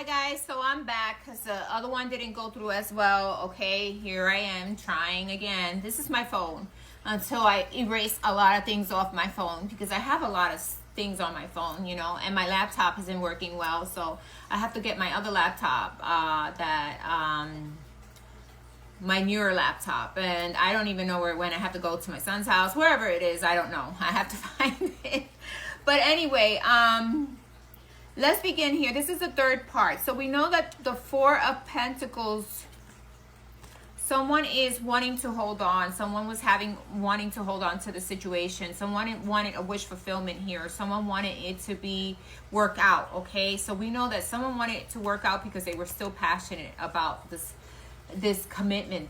Hi guys, so I'm back because the other one didn't go through as well. Okay, here I am trying again. This is my phone until I erase a lot of things off my phone because I have a lot of things on my phone, you know, and my laptop isn't working well, so I have to get my other laptop, my newer laptop, and I don't even know where it went. I have to go to my son's house, wherever it is, I don't know. I have to find it. But anyway, let's begin here. This is the third part. So we know that the Four of Pentacles, someone is wanting to hold on. Someone was wanting to hold on to the situation. Someone wanted a wish fulfillment here. Someone wanted it to be work out, okay? So we know that someone wanted it to work out because they were still passionate about this commitment.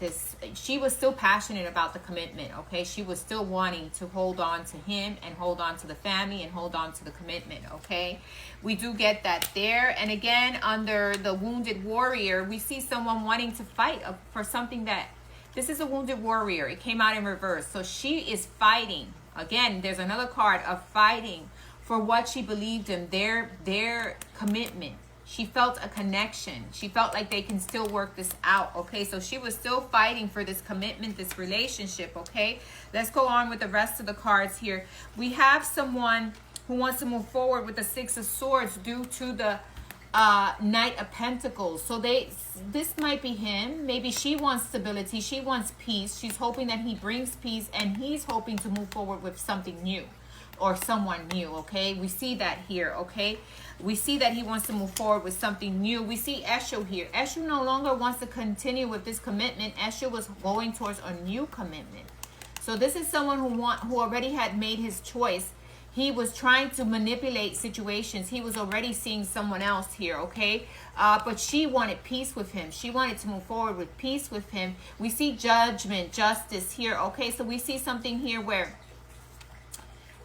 She was still passionate about the commitment, okay? She was still wanting to hold on to him and hold on to the family and hold on to the commitment, okay? We do get that there. And again, under the wounded warrior, we see someone wanting to fight for something that, this is a wounded warrior. It came out in reverse. So she is fighting. Again, there's another card of fighting for what she believed in, their commitment. She felt a connection. She felt like they can still work this out, okay? So she was still fighting for this commitment, this relationship, okay? Let's go on with the rest of the cards here. We have someone who wants to move forward with the Six of Swords due to the Knight of Pentacles. So this might be him. Maybe she wants stability. She wants peace. She's hoping that he brings peace, and he's hoping to move forward with something new or someone new, okay? We see that here, okay? We see that he wants to move forward with something new. We see Eshu here. Eshu no longer wants to continue with this commitment. Eshu was going towards a new commitment. So this is someone who already had made his choice. He was trying to manipulate situations. He was already seeing someone else here, okay? But she wanted peace with him. She wanted to move forward with peace with him. We see judgment, justice here, okay? So we see something here where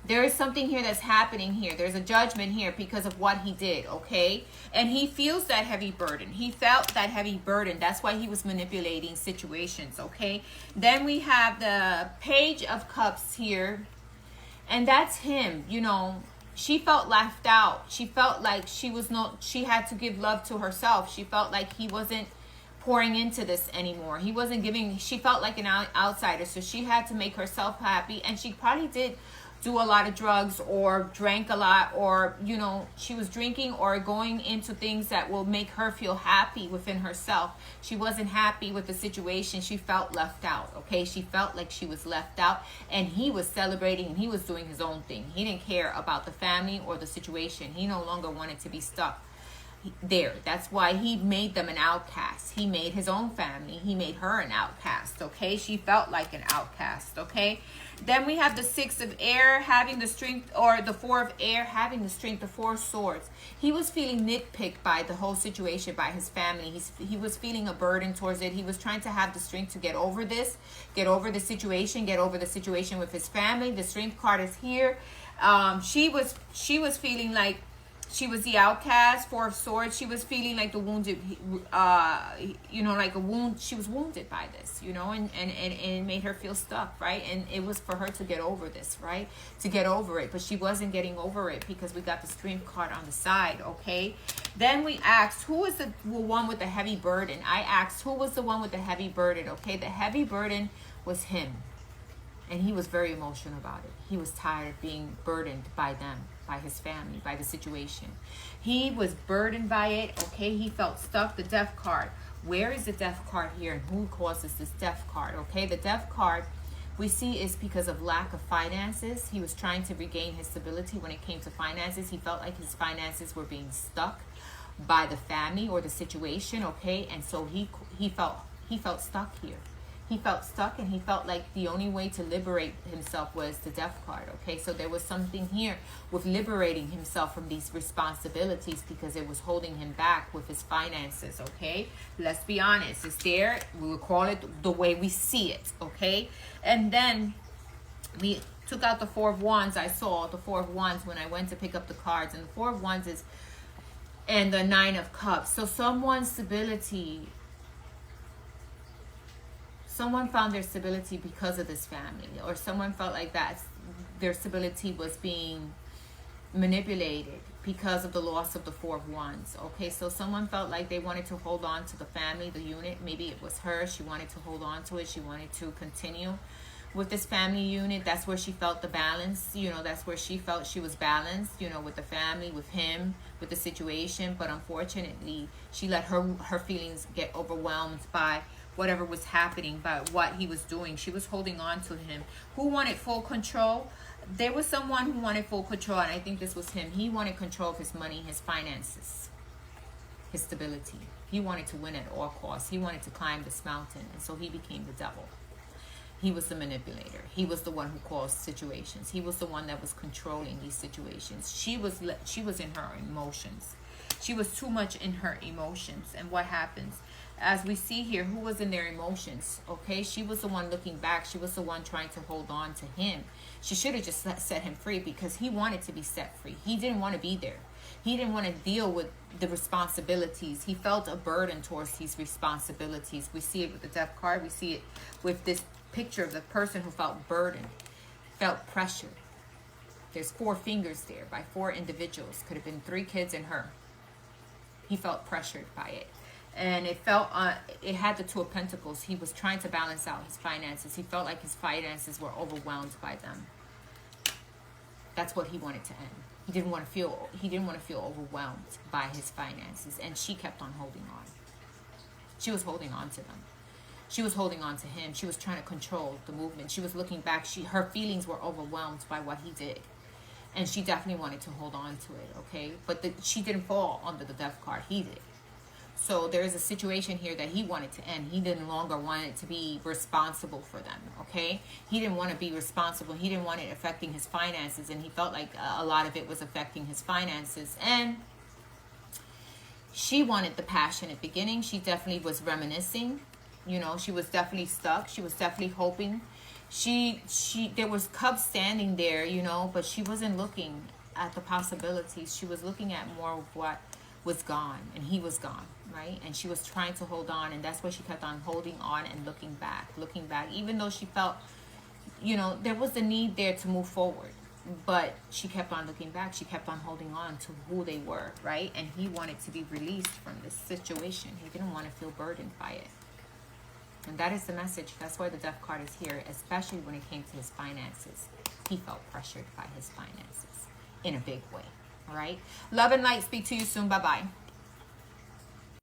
there is something here that's happening here. There's a judgment here because of what he did, okay? And he feels that heavy burden. He felt that heavy burden. That's why he was manipulating situations, okay? Then we have the Page of Cups here. And that's him, you know. She felt left out. She felt like she had to give love to herself. She felt like he wasn't pouring into this anymore. He wasn't giving, she felt like an outsider. So she had to make herself happy. And she probably did do a lot of drugs or drank a lot, or, you know, she was drinking or going into things that will make her feel happy within herself. She wasn't happy with the situation. She felt left out, okay? She felt like she was left out, and he was celebrating and he was doing his own thing. He didn't care about the family or the situation. He no longer wanted to be stuck there. That's why he made them an outcast. He made his own family. He made her an outcast, okay? She felt like an outcast, okay? Then we have the Six of Air having the strength, or the Four of Air having the strength, the Four of Swords. He was feeling nitpicked by the whole situation, by his family. He was feeling a burden towards it. He was trying to have the strength to get over this, get over the situation with his family. The strength card is here. She was feeling like she was the outcast. Four of Swords. She was feeling like the wounded, you know, like a wound. She was wounded by this, you know, and it made her feel stuck, right? And it was for her to get over this, right? To get over it. But she wasn't getting over it because we got the Strength card on the side, okay? Then we asked, who is the one with the heavy burden? I asked, who was the one with the heavy burden, okay? The heavy burden was him. And he was very emotional about it. He was tired of being burdened by them, by his family, by the situation. He was burdened by it, okay? He felt stuck. The Death card. Where is the Death card here, and who causes this Death card, okay? The Death card we see is because of lack of finances. He was trying to regain his stability when it came to finances. He felt like his finances were being stuck by the family or the situation, okay? And so he felt stuck here. He felt stuck, and he felt like the only way to liberate himself was the Death card, okay? So there was something here with liberating himself from these responsibilities because it was holding him back with his finances, okay? Let's be honest. It's there. We will call it the way we see it, okay? And then we took out the Four of Wands. I saw the Four of Wands when I went to pick up the cards. And the Four of Wands is, and the Nine of Cups. So someone's stability, someone found their stability because of this family, or someone felt like that their stability was being manipulated because of the loss of the Four of Wands. Okay, so someone felt like they wanted to hold on to the family, the unit. Maybe it was her. She wanted to hold on to it. She wanted to continue with this family unit. That's where she felt the balance. You know, that's where she felt she was balanced, you know, with the family, with him, with the situation. But unfortunately, she let her feelings get overwhelmed by whatever was happening, by what he was doing. She was holding on to him. Who wanted full control? There was someone who wanted full control, and I think this was him. He wanted control of his money, his finances, his stability. He wanted to win at all costs. He wanted to climb this mountain, and so he became the devil. He was the manipulator. He was the one who caused situations. He was the one that was controlling these situations. She was in her emotions. She was too much in her emotions. And what happens? As we see here, who was in their emotions? Okay, she was the one looking back. She was the one trying to hold on to him. She should have just set him free, because he wanted to be set free. He didn't want to be there. He didn't want to deal with the responsibilities. He felt a burden towards these responsibilities. We see it with the Death card. We see it with this picture of the person who felt burdened, felt pressure. There's 4 fingers there by 4 individuals. Could have been 3 kids and her. He felt pressured by it. And it felt, it had the 2 of Pentacles. He was trying to balance out his finances. He felt like his finances were overwhelmed by them. That's what he wanted to end. He didn't want to feel overwhelmed by his finances. And she kept on holding on. She was holding on to them. She was holding on to him. She was trying to control the movement. She was looking back. Her feelings were overwhelmed by what he did. And she definitely wanted to hold on to it, okay? But she didn't fall under the Death card. He did. So there is a situation here that he wanted to end. He didn't longer want it to be responsible for them, okay? He didn't want to be responsible. He didn't want it affecting his finances. And he felt like a lot of it was affecting his finances. And she wanted the passionate beginning. She definitely was reminiscing. You know, she was definitely stuck. She was definitely hoping. There was Cubs standing there, you know, but she wasn't looking at the possibilities. She was looking at more of what was gone, and he was gone, right? And she was trying to hold on, and that's why she kept on holding on and looking back, even though she felt, you know, there was the need there to move forward. But she kept on looking back. She kept on holding on to who they were, right? And he wanted to be released from this situation. He didn't want to feel burdened by it. And that is the message. That's why the Death card is here, especially when it came to his finances. He felt pressured by his finances in a big way. All right? Love and light. Speak to you soon. Bye-bye.